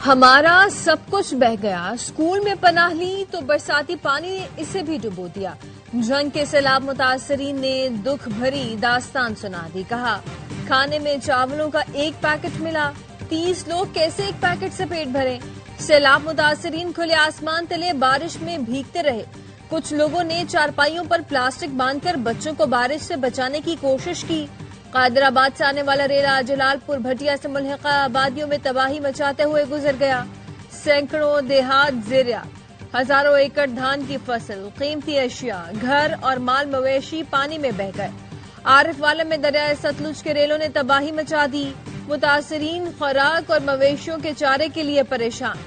ہمارا سب کچھ بہہ گیا، اسکول میں پناہ لی تو برساتی پانی نے اسے بھی ڈبو دیا۔ جنگ کے سیلاب متاثرین نے دکھ بھری داستان سنا دی، کہا کھانے میں چاولوں کا ایک پیکٹ ملا، 30 لوگ کیسے ایک پیکٹ سے پیٹ بھرے۔ سیلاب متاثرین کھلے آسمان تلے بارش میں بھیگتے رہے، کچھ لوگوں نے چارپائیوں پر پلاسٹک باندھ کر بچوں کو بارش سے بچانے کی کوشش کی۔ قادر آباد سے آنے والا ریلا جلال پور بھٹیا سے ملحقہ آبادیوں میں تباہی مچاتے ہوئے گزر گیا۔ سینکڑوں دیہات زیریاب، ہزاروں ایکڑ دھان کی فصل، قیمتی اشیاء، گھر اور مال مویشی پانی میں بہہ گئے۔ عارف والم میں دریائے ستلج کے ریلوں نے تباہی مچا دی، متاثرین خوراک اور مویشیوں کے چارے کے لیے پریشان۔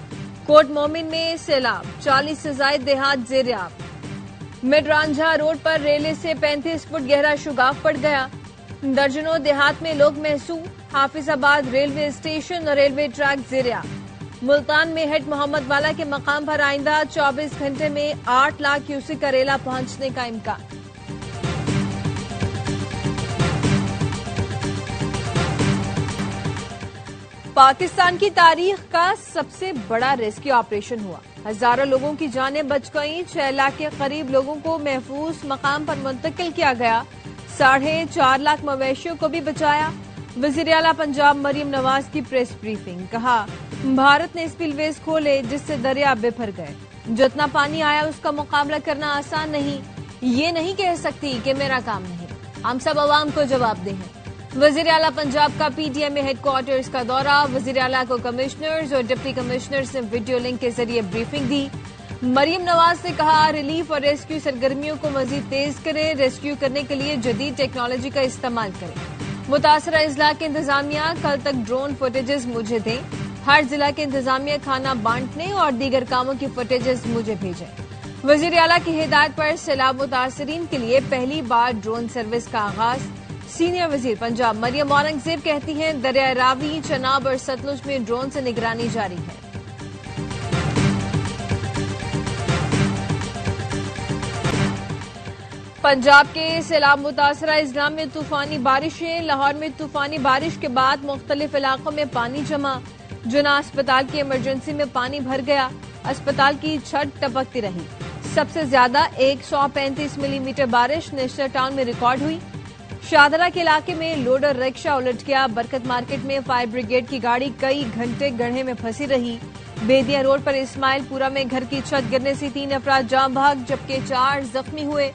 کوٹ مومن میں سیلاب، 40 سے زائد دیہات زیریاب۔ مڈ رانجھا روڈ پر ریلے سے 35 فٹ گہرا شگاف پڑ گیا، درجنوں دیہات میں لوگ محسوس۔ حافظ آباد ریلوے اسٹیشن اور ریلوے ٹریک زیریاب۔ ملتان میں ہیڈ محمد والا کے مقام پر آئندہ 24 گھنٹے میں 8 لاکھ کیوسک کا ریلا پہنچنے کا امکان۔ پاکستان کی تاریخ کا سب سے بڑا ریسکیو آپریشن ہوا، ہزاروں لوگوں کی جانیں بچ گئیں، 6 لاکھ کے قریب لوگوں کو محفوظ مقام پر منتقل کیا گیا، 4.5 لاکھ مویشیوں کو بھی بچایا۔ وزیر اعلیٰ پنجاب مریم نواز کی پریس بریفنگ، کہا بھارت نے اسپل ویز کھولے جس سے دریا بفر گئے، جتنا پانی آیا اس کا مقابلہ کرنا آسان نہیں، یہ نہیں کہہ سکتی کہ میرا کام نہیں، ہم سب عوام کو جواب دہ ہیں۔ وزیر اعلیٰ پنجاب کا P T M headquarters کا دورہ، وزیر اعلیٰ کو کمشنرز اور ڈپٹی کمشنرز نے ویڈیو لنک کے ذریعے بریفنگ دی۔ مریم نواز نے کہا ریلیف اور ریسکیو سرگرمیوں کو مزید تیز کرے، ریسکیو کرنے کے لیے جدید ٹیکنالوجی کا استعمال کرے۔ متاثرہ اضلاع کے انتظامیہ کل تک ڈرون فوٹیجز مجھے دیں، ہر ضلع کے انتظامیہ کھانا بانٹنے اور دیگر کاموں کی فوٹیجز مجھے بھیجیں۔ وزیر اعلیٰ کی ہدایت پر سیلاب متاثرین کے لیے پہلی بار ڈرون سروس کا آغاز۔ سینئر وزیر پنجاب مریم اورنگزیب کہتی ہیں دریائے راوی، چناب اور ستلج میں ڈرون سے نگرانی جاری ہے۔ پنجاب کے سیلاب متاثرہ اضلاع میں طوفانی بارشیں، لاہور میں طوفانی بارش کے بعد مختلف علاقوں میں پانی جمع، جناح اسپتال کی ایمرجنسی میں پانی بھر گیا، اسپتال کی چھت ٹپکتی رہی۔ سب سے زیادہ 135 ملی میٹر بارش نیشنل ٹاؤن میں ریکارڈ ہوئی۔ شاہدرہ کے علاقے میں لوڈر رکشہ الٹ گیا، برکت مارکیٹ میں فائر بریگیڈ کی گاڑی کئی گھنٹے گڑھے میں پھنسی رہی۔ بیدیا روڈ پر اسماعیل پورہ میں گھر کی چھت گرنے سے 3 افراد جاں بحق جبکہ 4 زخمی ہوئے۔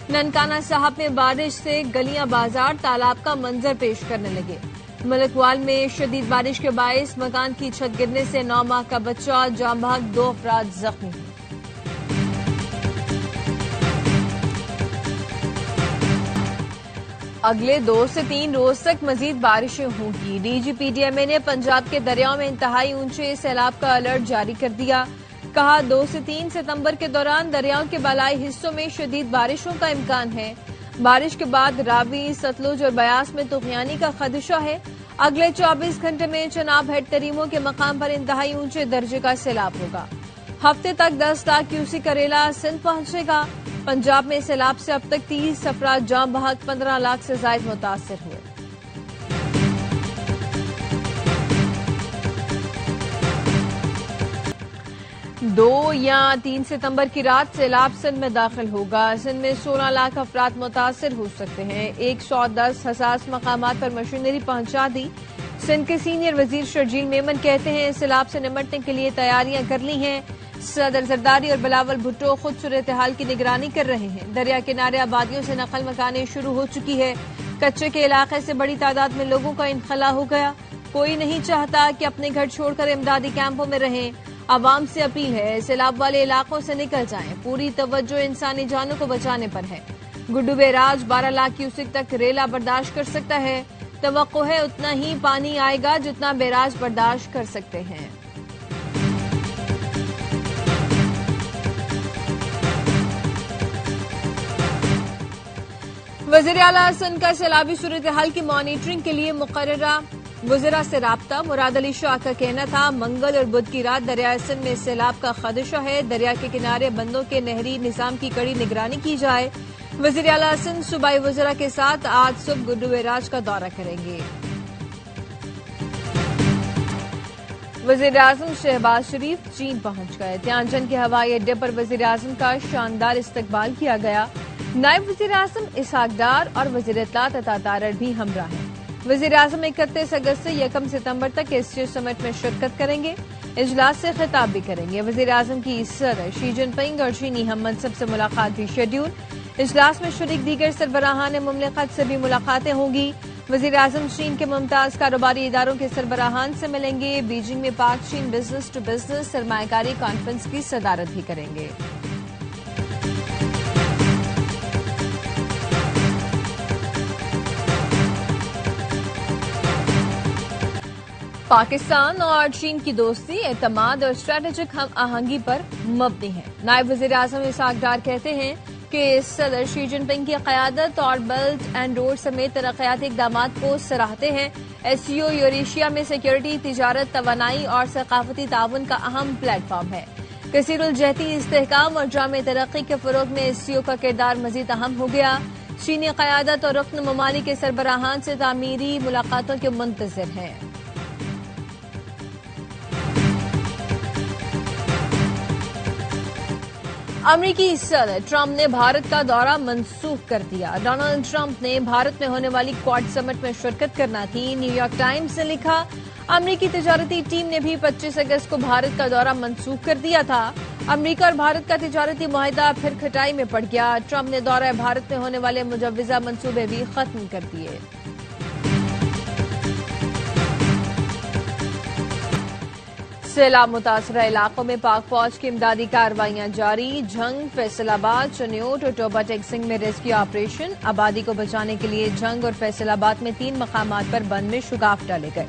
ننکانہ صاحب میں بارش سے گلیاں بازار تالاب کا منظر پیش کرنے لگے۔ ملکوال میں شدید بارش کے باعث مکان کی چھت گرنے سے 9 ماہ کا بچہ جاں بحق، 2 افراد زخمی ہوئے۔ اگلے 2 سے 3 روز تک مزید بارشیں ہوں گی۔ D G P T M A نے پنجاب کے دریاؤں میں انتہائی اونچے سیلاب کا الرٹ جاری کر دیا، کہا 2 سے 3 ستمبر کے دوران دریاؤں کے بالائی حصوں میں شدید بارشوں کا امکان ہے۔ بارش کے بعد راوی، ستلج اور بیاس میں طغیانی کا خدشہ ہے۔ اگلے 24 گھنٹے میں چناب ہیڈ تریموں کے مقام پر انتہائی اونچے درجے کا سیلاب ہوگا۔ ہفتے تک 10 لاکھ کیوسک کا ریلا سندھ پہنچے گا۔ پنجاب میں سیلاب سے اب تک 30 افراد جاں بحق، 15 لاکھ سے زائد متاثر ہوئے۔ دو یا 3 ستمبر کی رات سیلاب سندھ میں داخل ہوگا۔ سندھ میں 16 لاکھ افراد متاثر ہو سکتے ہیں۔ 110 حساس مقامات پر مشینری پہنچا دی۔ سندھ کے سینئر وزیر شرجیل میمن کہتے ہیں سیلاب سے نمٹنے کے لیے تیاریاں کر لی ہیں۔ صدر زرداری اور بلاول بھٹو خود صورتحال کی نگرانی کر رہے ہیں۔ دریا کنارے آبادیوں سے نقل مکانی شروع ہو چکی ہے۔ کچے کے علاقے سے بڑی تعداد میں لوگوں کا انخلا ہو گیا۔ کوئی نہیں چاہتا کہ اپنے گھر چھوڑ کر امدادی کیمپوں میں رہیں۔ عوام سے اپیل ہے سیلاب والے علاقوں سے نکل جائیں، پوری توجہ انسانی جانوں کو بچانے پر ہے۔ گڈو بیراج 12 لاکھ کیوسک تک ریلا برداشت کر سکتا ہے۔ توقع ہے اتنا ہی پانی آئے گا جتنا بیراج برداشت کر سکتے ہیں۔ وزیر اعلیٰ سندھ کا سیلابی صورتحال کی مانیٹرنگ کے لیے مقررہ وزراء سے رابطہ۔ مراد علی شاہ کا کہنا تھا منگل اور بدھ کی رات دریائے سندھ میں سیلاب کا خدشہ ہے، دریا کے کنارے بندوں کے نہری نظام کی کڑی نگرانی کی جائے۔ وزیر اعلیٰ سندھ صوبائی وزراء کے ساتھ آج صبح گڈو بیراج کا دورہ کریں گے۔ وزیر اعظم شہباز شریف چین پہنچ گئے۔ تیانجن کے ہوائی اڈے پر وزیر اعظم کا شاندار استقبال کیا گیا۔ نائب وزیر اعظم اسحاق ڈار اور وزیر اطلاعات عطا تارڑ بھی ہمراہ ہیں۔ وزیر اعظم 31 اگست سے 1 ستمبر تک ایشیا سمٹ میں شرکت کریں گے۔ اجلاس سے خطاب بھی کریں گے۔ وزیر اعظم کی صدر شی جن پنگ اور چینی ہم منصب سے ملاقات بھی شیڈیول۔ اجلاس میں شریک دیگر سربراہان مملکت سے بھی ملاقاتیں ہوں گی۔ وزیر اعظم چین کے ممتاز کاروباری اداروں کے سربراہان سے ملیں گے۔ بیجنگ میں پاک چین بزنس ٹو بزنس سرمایہ کاری کانفرنس کی صدارت بھی کریں گے۔ پاکستان اور چین کی دوستی، اعتماد اور اسٹریٹجک ہم آہنگی پر مبنی ہے۔ نائب وزیر اعظم اسحاق ڈار کہتے ہیں کہ صدر شی جن پنگ کی قیادت اور بیلٹ اینڈ روڈ سمیت ترقیاتی اقدامات کو سراہتے ہیں۔ ایسیو یوریشیا میں سیکورٹی، تجارت، توانائی اور ثقافتی تعاون کا اہم پلیٹ فارم ہے۔ کثیر الجہتی استحکام اور جامع ترقی کے فروغ میں ایسیو کا کردار مزید اہم ہو گیا۔ چینی قیادت اور رکن ممالک کے سربراہان سے تعمیری ملاقاتوں کے منتظر ہیں۔ امریکی صدر ٹرمپ نے بھارت کا دورہ منسوخ کر دیا۔ ڈونلڈ ٹرمپ نے بھارت میں ہونے والی کوڈ سمٹ میں شرکت کرنا تھی۔ نیو یارک ٹائمز نے لکھا، امریکی تجارتی ٹیم نے بھی 25 اگست کو بھارت کا دورہ منسوخ کر دیا تھا۔ امریکہ اور بھارت کا تجارتی معاہدہ پھر کھٹائی میں پڑ گیا۔ ٹرمپ نے دورہ بھارت میں ہونے والے مجوزہ منصوبے بھی ختم کر دیے۔ سیلاب متاثرہ علاقوں میں پاک فوج کی امدادی کارروائیاں جاری۔ جھنگ، فیصل آباد، چنیوٹ اور ٹوبہ ٹیک سنگھ میں ریسکیو آپریشن۔ آبادی کو بچانے کے لیے جھنگ اور فیصل آباد میں 3 مقامات پر بند میں شگاف ڈالے گئے۔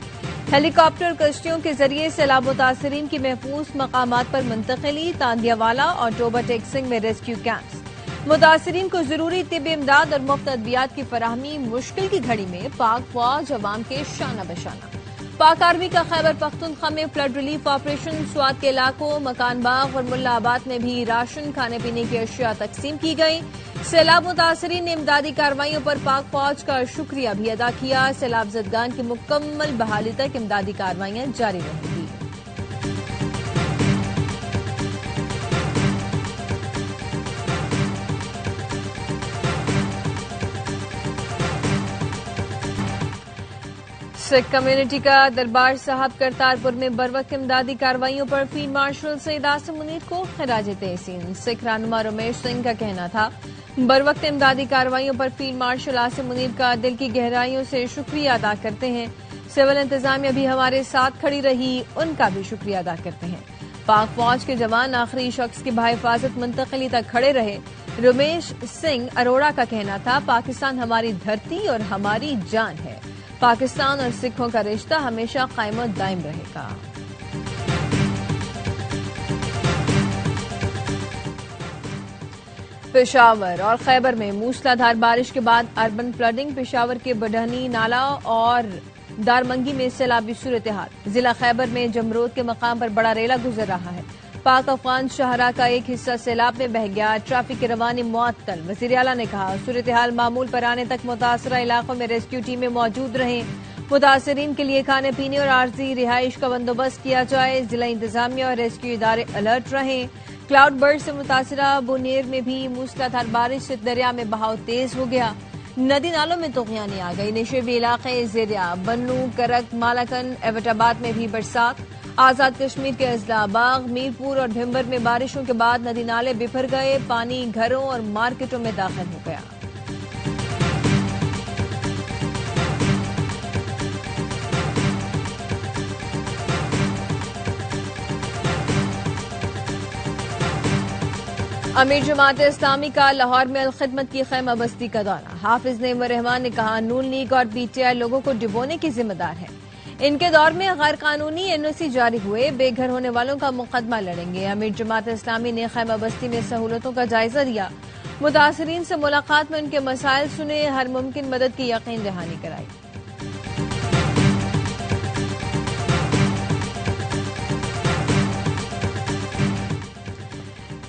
ہیلی کاپٹر اور کشتیوں کے ذریعے سیلاب متاثرین کی محفوظ مقامات پر منتقلی۔ تاندیا والا اور ٹوبہ ٹیک سنگھ میں ریسکیو کیمپس۔ متاثرین کو ضروری طبی امداد اور مفت ادویات کی فراہمی۔ مشکل کی گھڑی میں پاک فوج عوام کے شانہ بشانہ۔ پاک آرمی کا خیبر پختونخوا میں فلڈ ریلیف آپریشن۔ سوات کے علاقوں مکان باغ اور ملا آباد میں بھی راشن، کھانے پینے کی اشیاء تقسیم کی گئی۔ سیلاب متاثرین نے امدادی کارروائیوں پر پاک فوج کا شکریہ بھی ادا کیا۔ سیلاب زدگان کی مکمل بحالی تک امدادی کارروائیاں جاری رہیں گی۔ سکھ کمیونٹی کا دربار صاحب کرتارپور میں بروقت امدادی کارروائیوں پر فیلڈ مارشل سید عاصم منیر کو خراج تحسین۔ سکھ رہنما رمیش سنگھ کا کہنا تھا، بروقت امدادی کارروائیوں پر فیلڈ مارشل عاصم منیر کا دل کی گہرائیوں سے شکریہ ادا کرتے ہیں۔ سول انتظامیہ بھی ہمارے ساتھ کھڑی رہی، ان کا بھی شکریہ ادا کرتے ہیں۔ پاک فوج کے جوان آخری شخص کی بحفاظت منتقلی تک کھڑے رہے۔ رمیش سنگھ اروڑا کا کہنا تھا، پاکستان ہماری دھرتی اور ہماری جان ہے۔ پاکستان اور سکھوں کا رشتہ ہمیشہ قائم و دائم رہے گا۔ پشاور اور خیبر میں موسلادھار بارش کے بعد اربن فلڈنگ۔ پشاور کے بڈھنی نالہ اور دارمنگی میں سیلابی صورتحال۔ ضلع خیبر میں جمرود کے مقام پر بڑا ریلا گزر رہا ہے۔ پاک افغان شاہراہ کا ایک حصہ سیلاب میں بہہ گیا۔ ٹریفک کی روانی معطل۔ وزیر اعلیٰ نے کہا، صورتحال معمول پر آنے تک متاثرہ علاقوں میں ریسکیو ٹیمیں موجود رہیں۔ متاثرین کے لیے کھانے پینے اور عارضی رہائش کا بندوبست کیا جائے۔ ضلع انتظامیہ اور ریسکیو ادارے الرٹ رہیں۔ کلاؤڈ برسٹ سے متاثرہ بونیر میں بھی موسلادھار بارش سے دریا میں بہاؤ تیز ہو گیا۔ ندی نالوں میں طغیانی آ گئی۔ نشیبی علاقے زیریا، بنو، کرک، مالاکن، ایبٹ آباد میں بھی برسات۔ آزاد کشمیر کے اضلاع باغ، میرپور اور بھمبر میں بارشوں کے بعد ندی نالے بفر گئے۔ پانی گھروں اور مارکیٹوں میں داخل ہو گیا۔ امیر جماعت اسلامی کا لاہور میں الخدمت کی خیمہ بستی کا دورہ۔ حافظ نعیم الرحمان نے کہا، نون لیگ اور پی ٹی آئی لوگوں کو ڈبونے کی ذمہ دار ہے۔ ان کے دور میں غیر قانونی این او سی جاری ہوئے، بے گھر ہونے والوں کا مقدمہ لڑیں گے۔ امیر جماعت اسلامی نے خیمہ بستی میں سہولتوں کا جائزہ لیا۔ متاثرین سے ملاقات میں ان کے مسائل سنے، ہر ممکن مدد کی یقین دہانی کرائی۔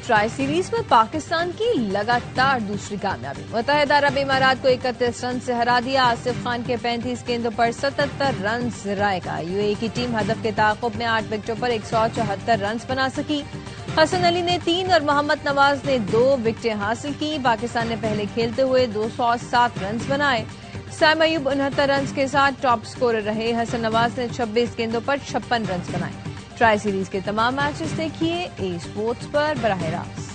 ٹرائی سیریز میں پاکستان کی لگاتار دوسری کامیابی، متحدہ عرب امارات کو 31 رن سے ہرا دیا۔ آصف خان کے 35 گیندوں پر 77 رنز رائے گا۔ یو اے ای کی ٹیم ہدف کے تعاقب میں 8 وکٹوں پر 174 رنز بنا سکی۔ حسن علی نے 3 اور محمد نواز نے 2 وکٹیں حاصل کی۔ پاکستان نے پہلے کھیلتے ہوئے 207 رنز بنائے۔ سائم ایوب 69 رنز کے ساتھ ٹاپ سکورر رہے۔ حسن نواز نے 26 گیندوں پر 56 رنز بنائے۔ ٹرائی سیریز کے تمام میچز دیکھیے اے اسپورٹس پر براہ راست۔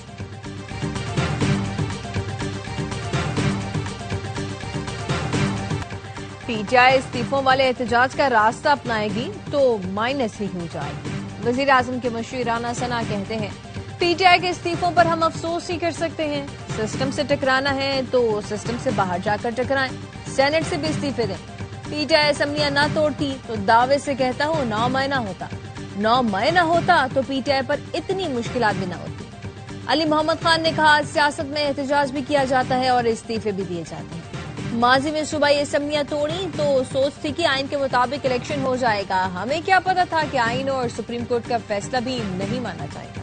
پی ٹی آئی استعفوں والے احتجاج کا راستہ اپنائے گی تو مائنس ہی ہو جائے گی۔ وزیر اعظم کے مشیر رانا ثنا کہتے ہیں پی ٹی آئی کے استعفوں پر ہم افسوس ہی کر سکتے ہیں۔ سسٹم سے ٹکرانا ہے تو سسٹم سے باہر جا کر ٹکرائیں، سینٹ سے بھی استعفے دیں۔ پی ٹی آئی اسمبلیاں نہ توڑتی تو دعوے سے کہتا ہوں 9 مئی نہ ہوتا، 9 مئی نہ ہوتا تو پی ٹی آئی پر اتنی مشکلات بھی نہ ہوتی۔ علی محمد خان نے کہا سیاست میں احتجاج بھی کیا جاتا ہے اور استعفے بھی دیے جاتے ہیں۔ ماضی میں صوبائی اسمبلیاں توڑی تو سوچ تھی کہ آئین کے مطابق الیکشن ہو جائے گا، ہمیں کیا پتا تھا کہ آئین اور سپریم کورٹ کا فیصلہ بھی نہیں مانا جائے گا۔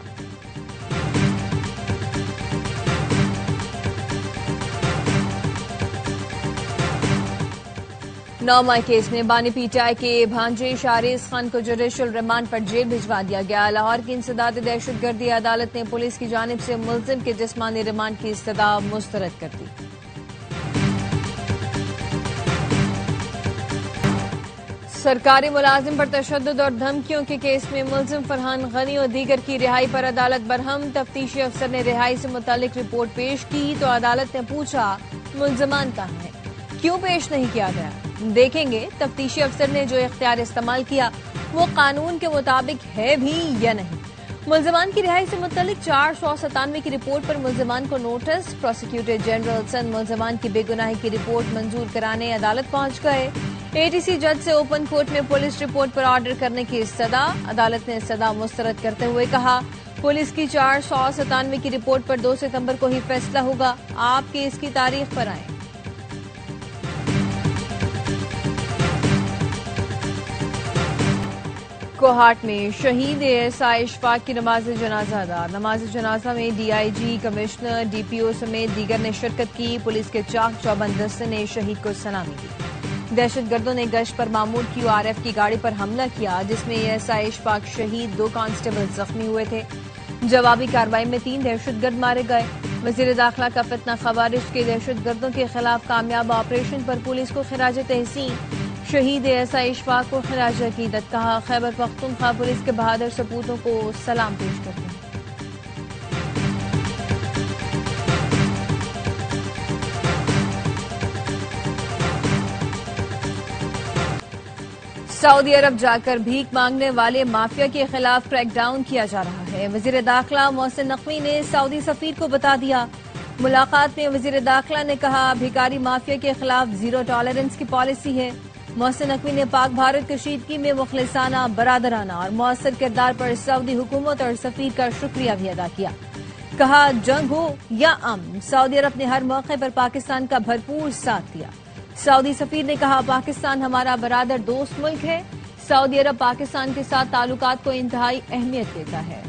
نوما کیس میں بانی پی ٹی آئی کے بھانجے شاریز خان کو جوڈیشل ریمانڈ پر جیل بھجوا دیا گیا۔ لاہور کی انسداد دہشت گردی عدالت نے پولیس کی جانب سے ملزم کے جسمانی ریمانڈ کی استدعا مسترد کر دی۔ سرکاری ملازم پر تشدد اور دھمکیوں کے کیس میں ملزم فرحان غنی اور دیگر کی رہائی پر عدالت برہم۔ تفتیشی افسر نے رہائی سے متعلق رپورٹ پیش کی تو عدالت نے پوچھا ملزمان کہاں ہیں، کیوں پیش نہیں کیا گیا؟ دیکھیں گے تفتیشی افسر نے جو اختیار استعمال کیا وہ قانون کے مطابق ہے بھی یا نہیں۔ ملزمان کی رہائی سے متعلق 497 کی رپورٹ پر ملزمان کو نوٹس۔ پروسیکیوٹر جنرل سندھ ملزمان کی بے گناہی کی رپورٹ منظور کرانے عدالت پہنچ گئے۔ اے ٹی سی جج سے اوپن کورٹ میں پولیس رپورٹ پر آرڈر کرنے کی استدعا۔ عدالت نے استدعا مسترد کرتے ہوئے کہا پولیس کی 497 کی رپورٹ پر 2 ستمبر کو ہی فیصلہ ہوگا، آپ کیس کی تاریخ پر آئیں۔ کوہاٹ میں شہید اے ایس آئی اشفاق کی نماز جنازہ ادا۔ نماز جنازہ میں D I G, commissioner, D P O سمیت دیگر نے شرکت کی۔ پولیس کے چاق چوبند دستے نے شہید کو سلامی دی۔ دہشت گردوں نے گشت پر معمور کیو آر ایف کی گاڑی پر حملہ کیا جس میں اے ایس آئی اشفاق شہید، 2 کانسٹیبل زخمی ہوئے تھے۔ جوابی کارروائی میں 3 دہشت گرد مارے گئے۔ وزیر داخلہ کا فتنہ خوارج کے دہشت گردوں کے خلاف کامیاب آپریشن پر پولیس کو خراج تحسین۔ شہید اے ایس آئی اشفاق کو خراج عقیدت، کہا خیبر پختونخوا پولیس کے بہادر سپوتوں کو سلام پیش کرتے ہیں۔ سعودی عرب جا کر بھیک مانگنے والے مافیا کے خلاف کریک ڈاؤن کیا جا رہا ہے۔ وزیر داخلہ محسن نقوی نے سعودی سفیر کو بتا دیا۔ ملاقات میں وزیر داخلہ نے کہا بھیکاری مافیا کے خلاف 0 ٹالرنس کی پالیسی ہے۔ محسن نقوی نے پاک بھارت کشیدگی میں مخلصانہ، برادرانہ اور مؤثر کردار پر سعودی حکومت اور سفیر کا شکریہ بھی ادا کیا۔ کہا جنگ ہو یا امن، سعودی عرب نے ہر موقع پر پاکستان کا بھرپور ساتھ دیا۔ سعودی سفیر نے کہا پاکستان ہمارا برادر دوست ملک ہے، سعودی عرب پاکستان کے ساتھ تعلقات کو انتہائی اہمیت دیتا ہے۔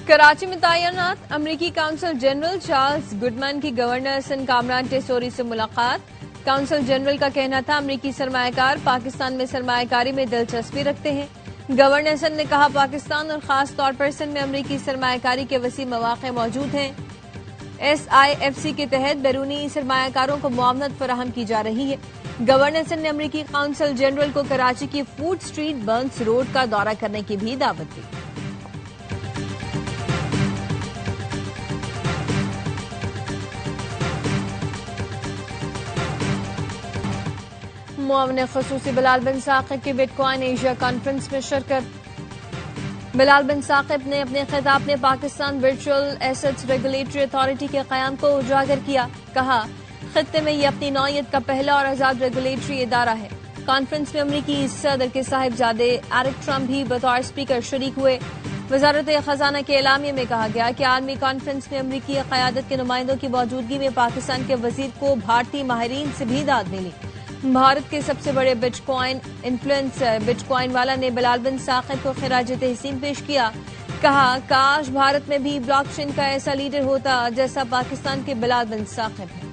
کراچی میں تعینات امریکی کونسل جنرل چارلز گڈمن کی گورنر سندھ کامران ٹیسوری سے ملاقات۔ کونسل جنرل کا کہنا تھا امریکی سرمایہ کار پاکستان میں سرمایہ کاری میں دلچسپی رکھتے ہیں۔ گورنر سندھ نے کہا پاکستان اور خاص طور پر سندھ میں امریکی سرمایہ کاری کے وسیع مواقع موجود ہیں۔ ایس آئی ایف سی کے تحت بیرونی سرمایہ کاروں کو معاونت فراہم کی جا رہی ہے۔ گورنر سندھ نے امریکی کونسل جنرل کو کراچی کی فوڈ اسٹریٹ برنس روڈ کا دورہ کرنے کی بھی دعوت دی۔ معاون خصوصی بلال بن ثاقب کی بٹ کوائن ایشیا کانفرنس میں شرکت۔ بلال بن ثاقب نے اپنے خطاب میں Pakistan virtual assets regulatory authority کے قیام کو اجاگر کیا۔ کہا خطے میں یہ اپنی نوعیت کا پہلا اور آزاد ریگولیٹری ادارہ ہے۔ کانفرنس میں امریکی صدر کے صاحبزادے ایرک ٹرمپ بھی بطور اسپیکر شریک ہوئے۔ وزارت خزانہ کے اعلامیے میں کہا گیا کہ عالمی کانفرنس میں امریکی قیادت کے نمائندوں کی موجودگی میں پاکستان کے وزیر کو بھارتی ماہرین سے بھی داد ملی۔ بھارت کے سب سے بڑے but coin influencer but coin والا نے بلال بن ثاقب کو خراج تحسین پیش کیا. کہا کاش بھارت میں بھی بلاک چین کا ایسا لیڈر ہوتا جیسا پاکستان کے بلال بن ثاقب ہیں.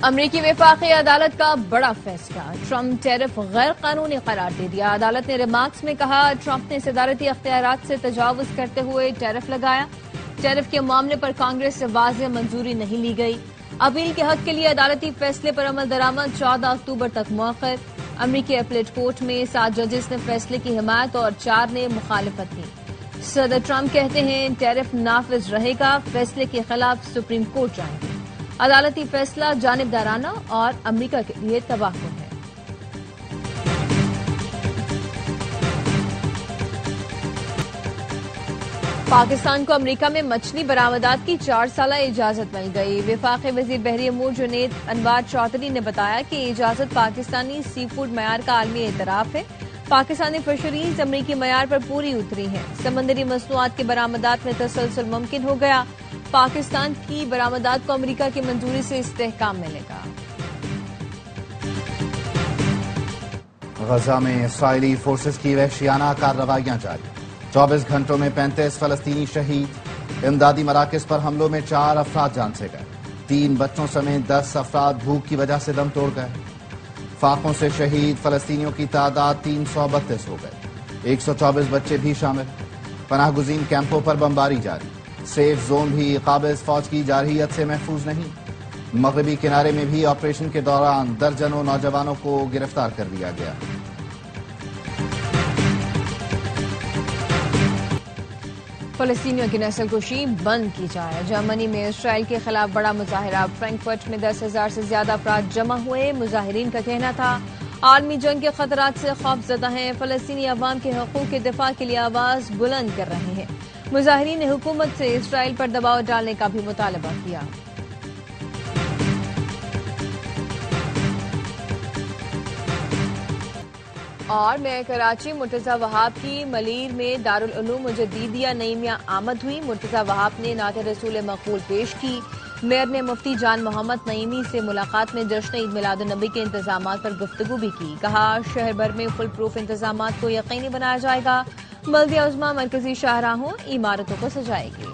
امریکی وفاقی عدالت کا بڑا فیصلہ. ٹرمپ ٹیرف غیر قانونی قرار دے دیا. عدالت نے ریمارکس میں کہا ٹرمپ نے صدارتی اختیارات سے تجاوز کرتے ہوئے ٹیرف لگایا. ٹیرف کے معاملے پر کانگریس سے واضح منظوری نہیں لی گئی. اپیل کے حق کے لیے عدالتی فیصلے پر عمل درآمد 14 اکتوبر تک مؤخر. امریکی اپیلیٹ کورٹ میں 7 ججز نے فیصلے کی حمایت اور 4 نے مخالفت کی. صدر ٹرمپ کہتے ہیں ٹیرف نافذ رہے گا. فیصلے کے خلاف سپریم کورٹ جائیں گے. عدالتی فیصلہ جانبدارانہ اور امریکہ کے لیے تباہ کن ہے. پاکستان کو امریکہ میں مچھلی برآمدات کی 4 سالہ اجازت مل گئی. وفاقی وزیر بحری امور جنید انوار چودھری نے بتایا کہ یہ اجازت پاکستانی سی فوڈ معیار کا عالمی اعتراف ہے. پاکستانی فشریز امریکی معیار پر پوری اتری ہیں. سمندری مصنوعات کی برآمدات میں تسلسل ممکن ہو گیا. پاکستان کی برآمدات کو امریکہ کی منظوری سے استحکام ملے گا. غزہ میں اسرائیلی فورسز کی وحشیانہ کارروائیاں جاری. 24 گھنٹوں میں 35 فلسطینی شہید. امدادی مراکز پر حملوں میں 4 افراد جان سے گئے. 3 بچوں سمیت 10 افراد بھوک کی وجہ سے دم توڑ گئے. فاقوں سے شہید فلسطینیوں کی تعداد 332 ہو گئی. 124 بچے بھی شامل. پناہ گزین کیمپوں پر بمباری جاری. سیف زون بھی قابض فوج کی جارحیت سے محفوظ نہیں. مغربی کنارے میں بھی آپریشن کے دوران درجنوں نوجوانوں کو گرفتار کر لیا گیا. فلسطینیوں کی نسل کشی بند کی جائے. جرمنی میں اسرائیل کے خلاف بڑا مظاہرہ. فرینکفرٹ میں 10,000 سے زیادہ افراد جمع ہوئے. مظاہرین کا کہنا تھا عالمی جنگ کے خطرات سے خوف زدہ ہیں. فلسطینی عوام کے حقوق کے دفاع کے لیے آواز بلند کر رہے ہیں. مظاہرین نے حکومت سے اسرائیل پر دباؤ ڈالنے کا بھی مطالبہ کیا. اور میں کراچی مرتضی وہاب کی ملیر میں دارالعلوم مجدیدیہ نعیمیہ آمد ہوئی. مرتضی وہاب نے نعت رسول مقبول پیش کی. میئر نے مفتی جان محمد نعیمی سے ملاقات میں جشن عید میلاد النبی کے انتظامات پر گفتگو بھی کی. کہا شہر بھر میں فل پروف انتظامات کو یقینی بنایا جائے گا. بلدیہ عظمیٰ مرکزی شاہراہوں عمارتوں کو سجائے گی.